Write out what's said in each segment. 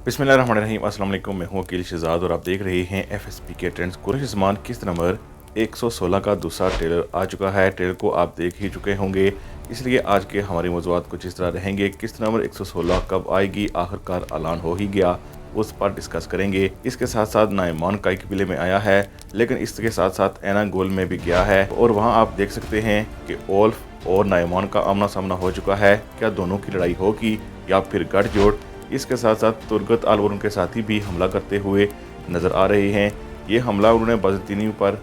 बिस्मिल्लाहिर्रहमानिर्रहीम। अस्सलाम वालेकुम। मैं हूं वकील शहजाद और आप देख रहे हैं एफएसपी के ट्रेंड्स। कुरैश ज़मान किस्त नंबर 116 का दूसरा ट्रेलर आ चुका है। ट्रेलर को आप देख ही चुके होंगे, इसलिए आज के हमारे मौज़ूआत कुछ इस तरह रहेंगे। किस्त नंबर 116 कब आएगी, आखिरकार ऐलान हो ही गया, उस पर डिस्कस करेंगे। इसके साथ साथ नाइमान काई कबीले में आया है, लेकिन इसके साथ साथ एना गोल में भी गया है और वहाँ आप देख सकते हैं कि ओल्फ और नाइमान का आमना सामना हो चुका है। क्या दोनों की लड़ाई होगी या फिर गठजोड़? इसके साथ साथ तुर्गत आल और उनके साथी भी हमला करते हुए नजर आ रहे हैं। ये हमला उन्होंने बाज़तीनी पर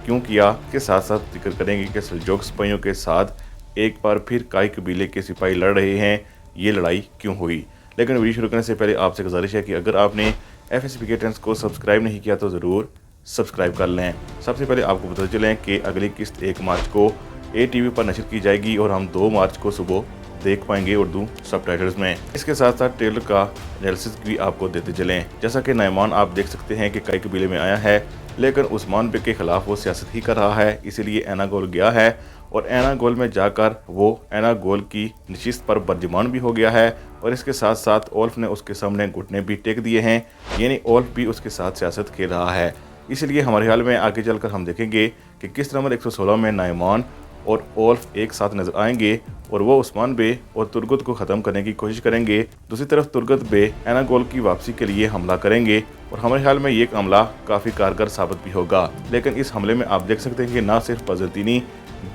क्यों किया, के साथ साथ जिक्र करेंगे कि सल्जोक सिपाहियों के साथ एक बार फिर काई कबीले के सिपाही लड़ रहे हैं। ये लड़ाई क्यों हुई? लेकिन वीडियो शुरू करने से पहले आपसे गुजारिश है कि अगर आपने एफएसपी के ट्रेंड्स को सब्सक्राइब नहीं किया तो ज़रूर सब्सक्राइब कर लें। सबसे पहले आपको पता चलें कि अगली किस्त 1 मार्च को ATV पर नशर की जाएगी और हम 2 मार्च को सुबह देख पाएंगे उर्दू सबटाइटल्स में। इसके साथ साथ ट्रेलर का एनालिसिस भी आपको देते चलें। जैसा कि नाइमान आप देख सकते हैं कि काई कबीले में आया है, लेकिन उस्मान बेग के खिलाफ वो सियासत ही कर रहा है, इसीलिए एना गोल गया है और एना गोल में जाकर वो एना गोल की नशिस्त पर बर्जमान भी हो गया है और इसके साथ साथ ओल्फ ने उसके सामने घुटने भी टेक दिए हैं, यानी ओल्फ भी उसके साथ सियासत खेल रहा है। इसलिए हमारे ख्याल में आगे चलकर हम देखेंगे कि किस नंबर 116 में नाइमान और ओल्फ एक साथ नजर आएंगे और वो उस्मान बे और तुर्गत को ख़त्म करने की कोशिश करेंगे। दूसरी तरफ तुर्गत बे एना गोल की वापसी के लिए हमला करेंगे और हमारे ख्याल में ये हमला काफ़ी कारगर साबित भी होगा। लेकिन इस हमले में आप देख सकते हैं कि ना सिर्फ बाज़तीनी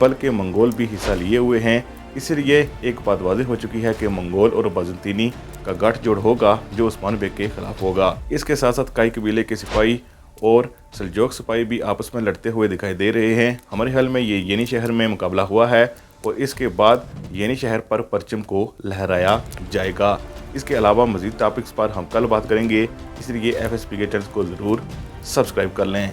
बल्कि मंगोल भी हिस्सा लिए हुए हैं। इसलिए एक बात वाज़ेह हो चुकी है कि मंगोल और बाज़तीनी का गठजोड़ होगा जो उस्मान बे के खिलाफ होगा। इसके साथ साथ काई कबीले के सिपाही और सल्जोक सिपाही भी आपस में लड़ते हुए दिखाई दे रहे हैं। हमारे ख्याल में ये येनी शहर में मुकाबला हुआ है और इसके बाद येनी शहर पर परचम को लहराया जाएगा। इसके अलावा मज़ीद टॉपिक्स पर हम कल बात करेंगे, इसलिए एफएसपी के चैनल को ज़रूर सब्सक्राइब कर लें।